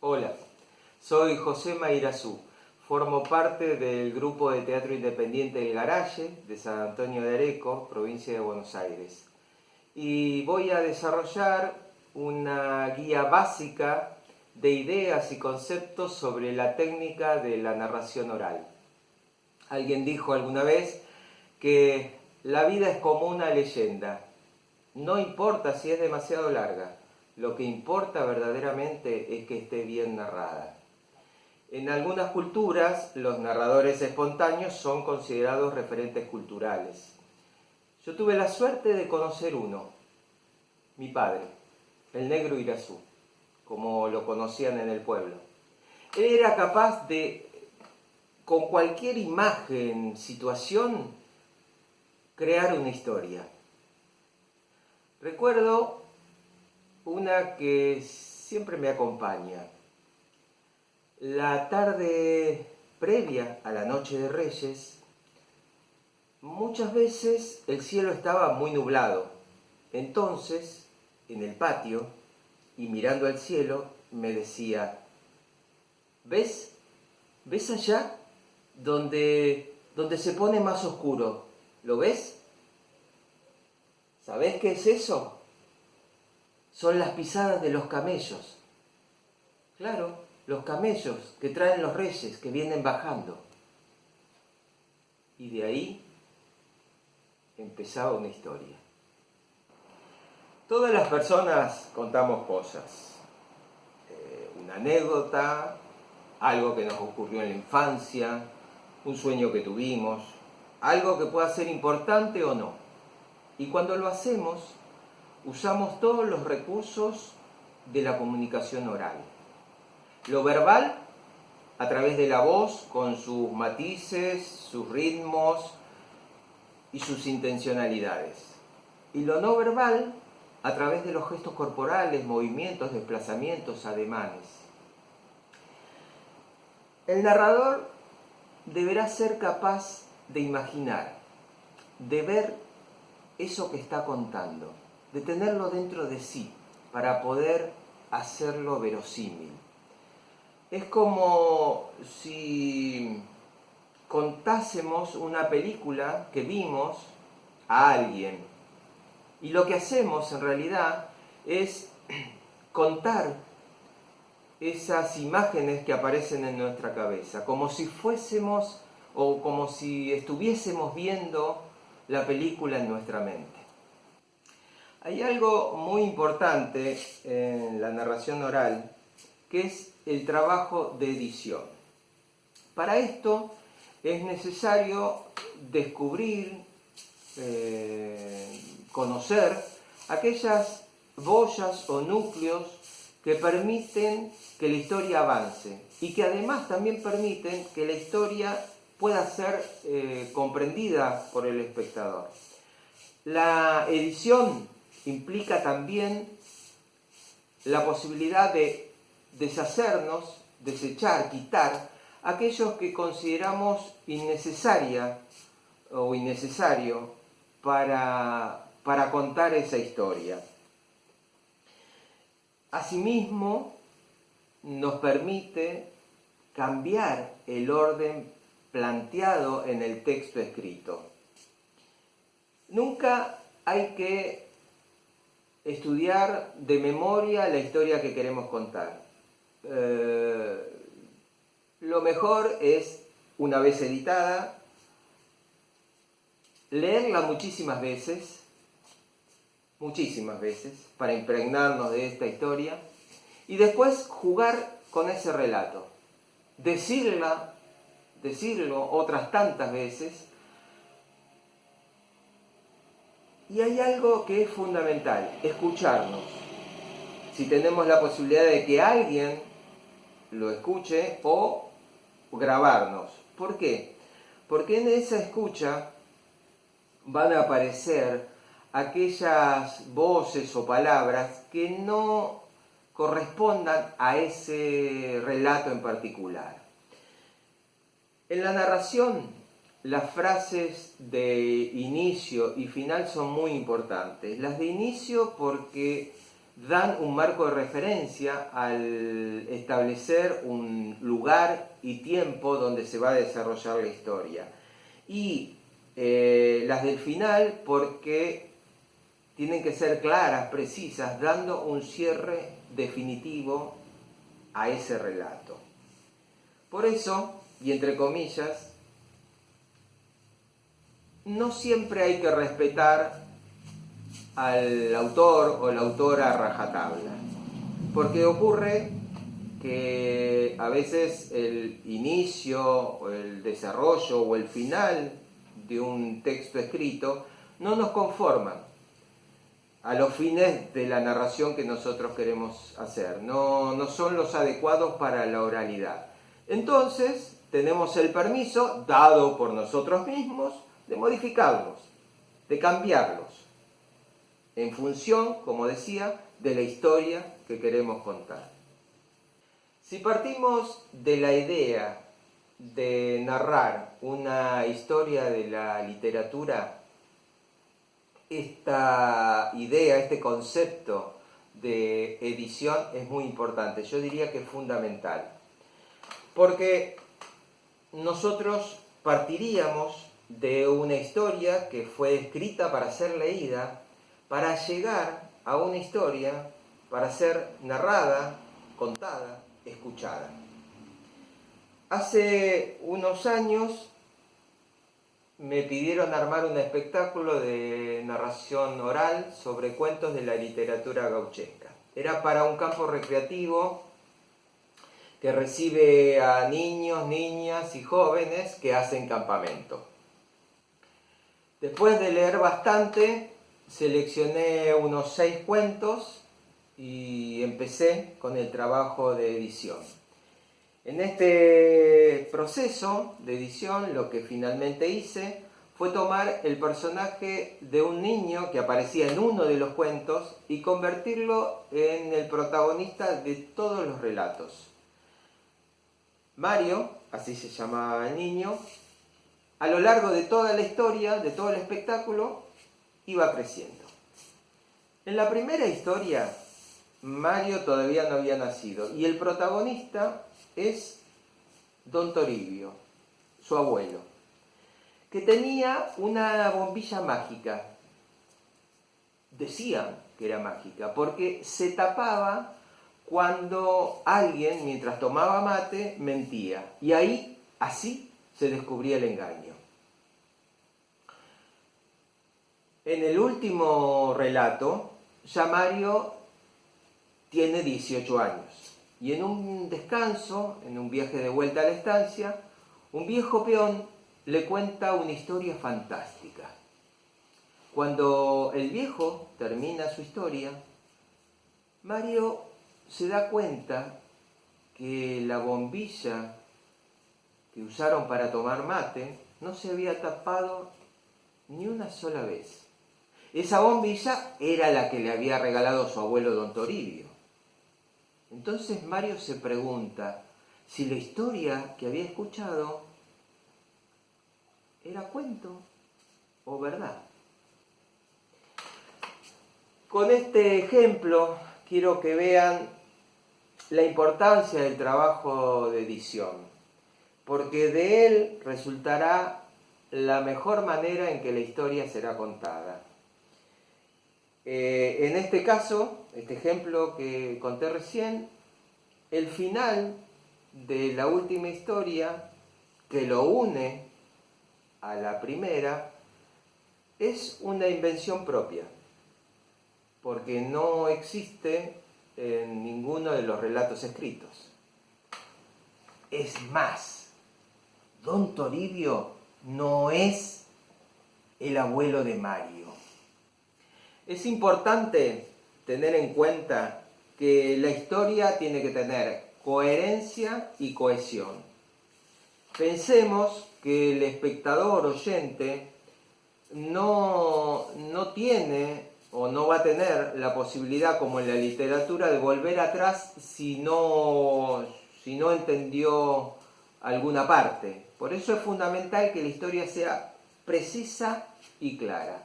Hola, soy José Mairazú. Formo parte del grupo de teatro independiente El Garaje de San Antonio de Areco, provincia de Buenos Aires. Y voy a desarrollar una guía básica de ideas y conceptos sobre la técnica de la narración oral. Alguien dijo alguna vez que la vida es como una leyenda. No importa si es demasiado larga, lo que importa verdaderamente es que esté bien narrada. En algunas culturas, los narradores espontáneos son considerados referentes culturales. Yo tuve la suerte de conocer uno, mi padre, el Negro Irazú, como lo conocían en el pueblo. Él era capaz de, con cualquier imagen, situación, crear una historia. Recuerdo una que siempre me acompaña. La tarde previa a la Noche de Reyes, muchas veces el cielo estaba muy nublado. Entonces, en el patio, y mirando al cielo, me decía, ¿ves? ¿Ves allá? Donde se pone más oscuro. ¿Lo ves? ¿Sabés qué es eso? Son las pisadas de los camellos. Claro, los camellos que traen los reyes que vienen bajando. Y de ahí empezaba una historia. Todas las personas contamos cosas. Una anécdota, algo que nos ocurrió en la infancia, un sueño que tuvimos, algo que pueda ser importante o no. Y cuando lo hacemos, usamos todos los recursos de la comunicación oral. Lo verbal, a través de la voz, con sus matices, sus ritmos y sus intencionalidades. Y lo no verbal, a través de los gestos corporales, movimientos, desplazamientos, ademanes. El narrador deberá ser capaz de imaginar, de ver eso que está contando, de tenerlo dentro de sí para poder hacerlo verosímil. Es como si contásemos una película que vimos a alguien. Y lo que hacemos en realidad es contar esas imágenes que aparecen en nuestra cabeza, como si fuésemos o como si estuviésemos viendo la película en nuestra mente. Hay algo muy importante en la narración oral, que es el trabajo de edición. Para esto es necesario descubrir, conocer aquellas boyas o núcleos que permiten que la historia avance y que además también permiten que la historia pueda ser comprendida por el espectador. La edición implica también la posibilidad de deshacernos, desechar, quitar aquellos que consideramos innecesaria o innecesario para contar esa historia. Asimismo, nos permite cambiar el orden planteado en el texto escrito. Nunca hay que estudiar de memoria la historia que queremos contar. Lo mejor es, una vez editada, leerla muchísimas veces, para impregnarnos de esta historia, y después jugar con ese relato. Decirlo otras tantas veces. Y hay algo que es fundamental, escucharnos. Si tenemos la posibilidad de que alguien lo escuche o grabarnos. ¿Por qué? Porque en esa escucha van a aparecer aquellas voces o palabras que no correspondan a ese relato en particular. En la narración, las frases de inicio y final son muy importantes. Las de inicio porque dan un marco de referencia al establecer un lugar y tiempo donde se va a desarrollar la historia. Y las del final porque tienen que ser claras, precisas, dando un cierre definitivo a ese relato. Por eso, y entre comillas, no siempre hay que respetar al autor o la autora a rajatabla, porque ocurre que a veces el inicio, o el desarrollo o el final de un texto escrito no nos conforman a los fines de la narración que nosotros queremos hacer, no son los adecuados para la oralidad. Entonces tenemos el permiso, dado por nosotros mismos, de modificarlos, de cambiarlos, en función, como decía, de la historia que queremos contar. Si partimos de la idea de narrar una historia de la literatura, esta idea, este concepto de edición es muy importante, yo diría que es fundamental, porque nosotros partiríamos de una historia que fue escrita para ser leída, para llegar a una historia para ser narrada, contada, escuchada. Hace unos años me pidieron armar un espectáculo de narración oral sobre cuentos de la literatura gauchesca. Era para un campo recreativo que recibe a niños, niñas y jóvenes que hacen campamento. Después de leer bastante, seleccioné unos 6 cuentos y empecé con el trabajo de edición. En este proceso de edición, lo que finalmente hice fue tomar el personaje de un niño que aparecía en uno de los cuentos y convertirlo en el protagonista de todos los relatos. Mario, así se llamaba el niño, a lo largo de toda la historia, de todo el espectáculo, iba creciendo. En la primera historia, Mario todavía no había nacido y el protagonista es Don Toribio, su abuelo, que tenía una bombilla mágica. Decían que era mágica porque se tapaba cuando alguien, mientras tomaba mate, mentía. Y ahí, así, se descubría el engaño. En el último relato, ya Mario tiene 18 años. Y en un descanso, en un viaje de vuelta a la estancia, un viejo peón le cuenta una historia fantástica. Cuando el viejo termina su historia, Mario se da cuenta que la bombilla que usaron para tomar mate no se había tapado ni una sola vez. Esa bombilla era la que le había regalado su abuelo Don Toribio. Entonces Mario se pregunta si la historia que había escuchado era cuento o verdad. Con este ejemplo quiero que vean la importancia del trabajo de edición, porque de él resultará la mejor manera en que la historia será contada. En este caso, este ejemplo que conté recién, el final de la última historia, que lo une a la primera, es una invención propia, porque no existe en ninguno de los relatos escritos. Es más, Don Toribio no es el abuelo de Mario. Es importante tener en cuenta que la historia tiene que tener coherencia y cohesión. Pensemos que el espectador oyente no tiene o no va a tener la posibilidad, como en la literatura, de volver atrás si no entendió alguna parte. Por eso es fundamental que la historia sea precisa y clara.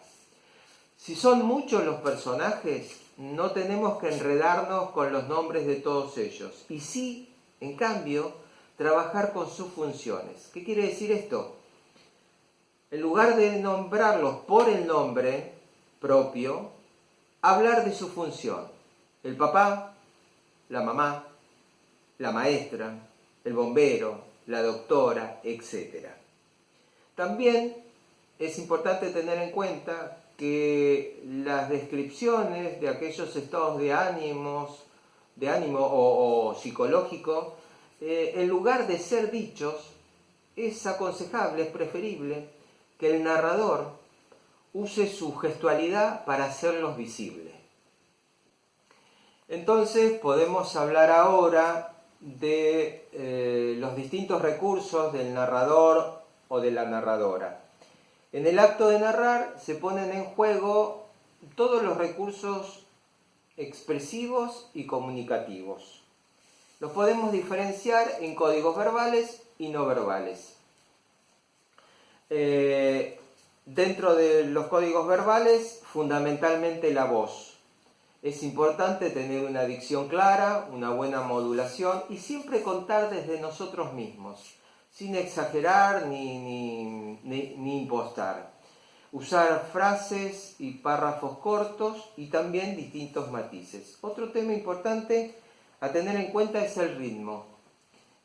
Si son muchos los personajes, no tenemos que enredarnos con los nombres de todos ellos. Y sí, en cambio, trabajar con sus funciones. ¿Qué quiere decir esto? En lugar de nombrarlos por el nombre propio, hablar de su función. El papá, la mamá, la maestra, el bombero, la doctora, etc. También es importante tener en cuenta que las descripciones de aquellos estados de ánimo o psicológico, en lugar de ser dichos, es aconsejable, es preferible que el narrador use su gestualidad para hacerlos visibles. Entonces podemos hablar ahora de los distintos recursos del narrador o de la narradora. En el acto de narrar se ponen en juego todos los recursos expresivos y comunicativos. Los podemos diferenciar en códigos verbales y no verbales. Dentro de los códigos verbales, fundamentalmente la voz. Es importante tener una dicción clara, una buena modulación y siempre contar desde nosotros mismos, sin exagerar ni impostar. Usar frases y párrafos cortos y también distintos matices. Otro tema importante a tener en cuenta es el ritmo.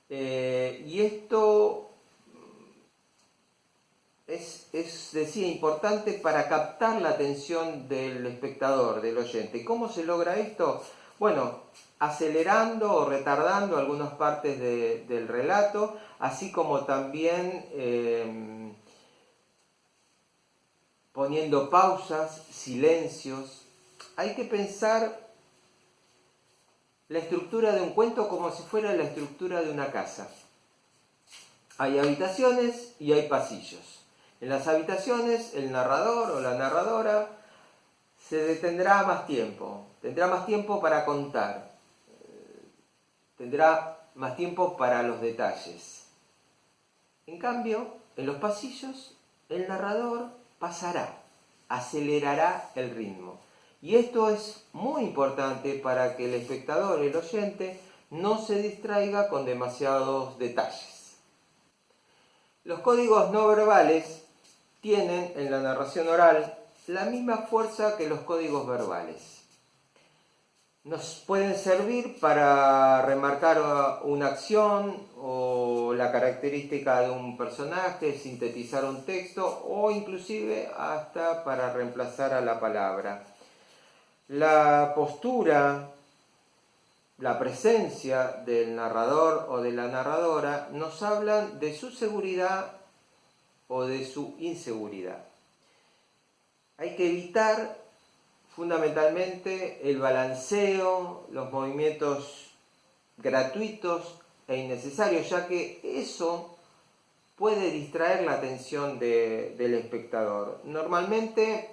Y esto decía, importante para captar la atención del espectador, del oyente. ¿Cómo se logra esto? Bueno, acelerando o retardando algunas partes del relato, así como también poniendo pausas, silencios. Hay que pensar la estructura de un cuento como si fuera la estructura de una casa. Hay habitaciones y hay pasillos. En las habitaciones, el narrador o la narradora se detendrá más tiempo, tendrá más tiempo para contar, tendrá más tiempo para los detalles. En cambio, en los pasillos, el narrador pasará, acelerará el ritmo. Y esto es muy importante para que el espectador, el oyente, no se distraiga con demasiados detalles. Los códigos no verbales tienen en la narración oral la misma fuerza que los códigos verbales. Nos pueden servir para remarcar una acción o la característica de un personaje, sintetizar un texto o inclusive hasta para reemplazar a la palabra. La postura, la presencia del narrador o de la narradora nos hablan de su seguridad o de su inseguridad. Hay que evitar fundamentalmente el balanceo, los movimientos gratuitos e innecesarios, ya que eso puede distraer la atención del espectador. Normalmente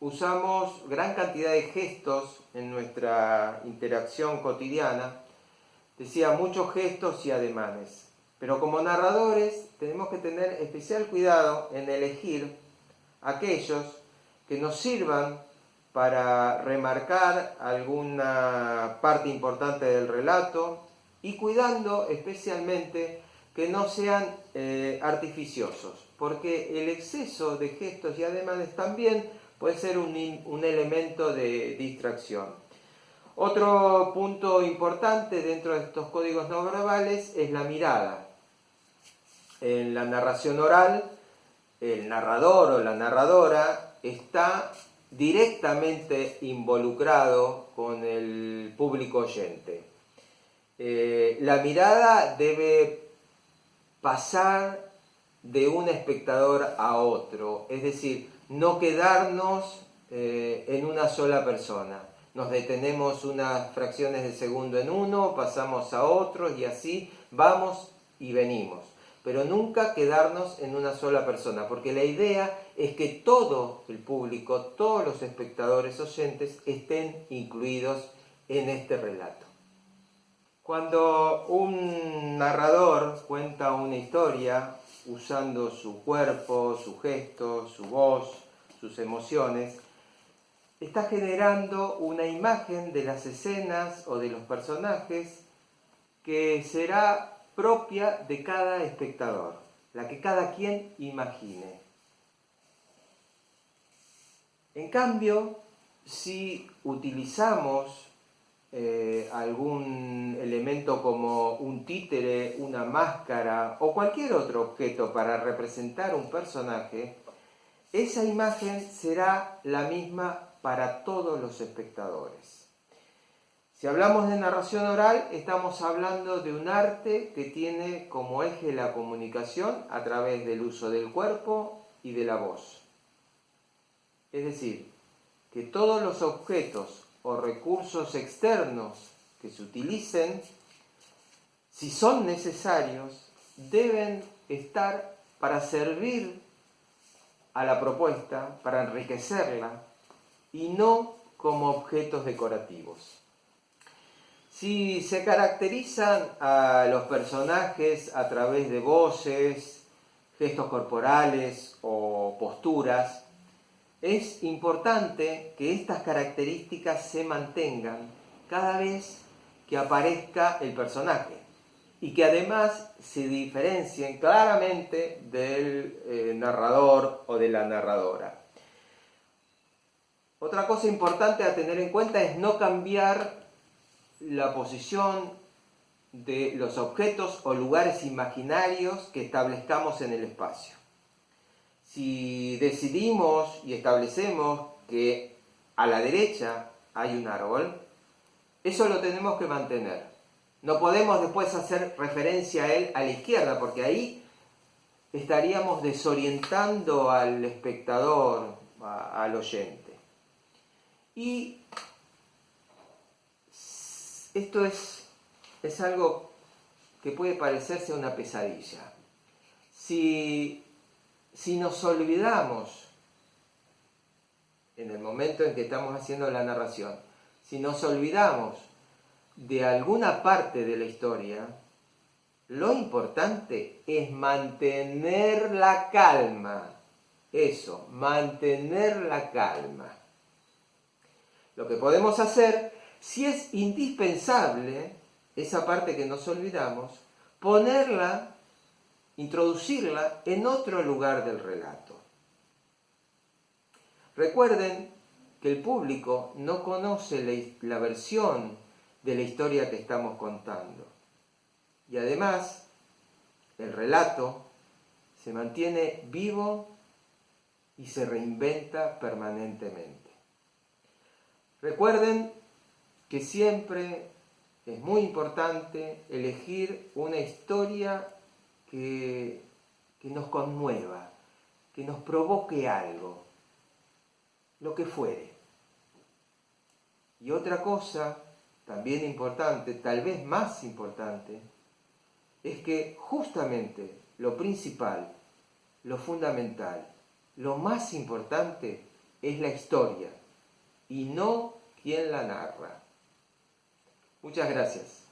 usamos gran cantidad de gestos en nuestra interacción cotidiana, decía, muchos gestos y ademanes. Pero como narradores tenemos que tener especial cuidado en elegir aquellos que nos sirvan para remarcar alguna parte importante del relato y cuidando especialmente que no sean artificiosos, porque el exceso de gestos y ademanes también puede ser un elemento de distracción. Otro punto importante dentro de estos códigos no verbales es la mirada. En la narración oral, el narrador o la narradora está directamente involucrado con el público oyente. La mirada debe pasar de un espectador a otro, es decir, no quedarnos en una sola persona. Nos detenemos unas fracciones de segundo en uno, pasamos a otro y así vamos y venimos. Pero nunca quedarnos en una sola persona, porque la idea es que todo el público, todos los espectadores oyentes estén incluidos en este relato. Cuando un narrador cuenta una historia usando su cuerpo, su gesto, su voz, sus emociones, está está generando una imagen de las escenas o de los personajes que será propia de cada espectador, la que cada quien imagine. En cambio, si utilizamos algún elemento como un títere, una máscara o cualquier otro objeto para representar un personaje, esa imagen será la misma para todos los espectadores. Si hablamos de narración oral, estamos hablando de un arte que tiene como eje la comunicación a través del uso del cuerpo y de la voz. Es decir, que todos los objetos o recursos externos que se utilicen, si son necesarios, deben estar para servir a la propuesta, para enriquecerla, y no como objetos decorativos. Si se caracterizan a los personajes a través de voces, gestos corporales o posturas, es importante que estas características se mantengan cada vez que aparezca el personaje y que además se diferencien claramente del narrador o de la narradora. Otra cosa importante a tener en cuenta es no cambiar la posición de los objetos o lugares imaginarios que establezcamos en el espacio. Si decidimos y establecemos que a la derecha hay un árbol, eso lo tenemos que mantener. No podemos después hacer referencia a él a la izquierda, porque ahí estaríamos desorientando al espectador, al oyente. Y esto es algo que puede parecerse una pesadilla. Si nos olvidamos, en el momento en que estamos haciendo la narración, si nos olvidamos de alguna parte de la historia, lo importante es mantener la calma. Eso, mantener la calma. Lo que podemos hacer, si es indispensable, esa parte que nos olvidamos, ponerla, introducirla en otro lugar del relato. Recuerden que el público no conoce la versión de la historia que estamos contando. Y además, el relato se mantiene vivo y se reinventa permanentemente. Recuerden que siempre es muy importante elegir una historia que nos conmueva, que nos provoque algo, lo que fuere. Y otra cosa también importante, tal vez más importante, es que justamente lo principal, lo fundamental, lo más importante es la historia y no quien la narra. Muchas gracias.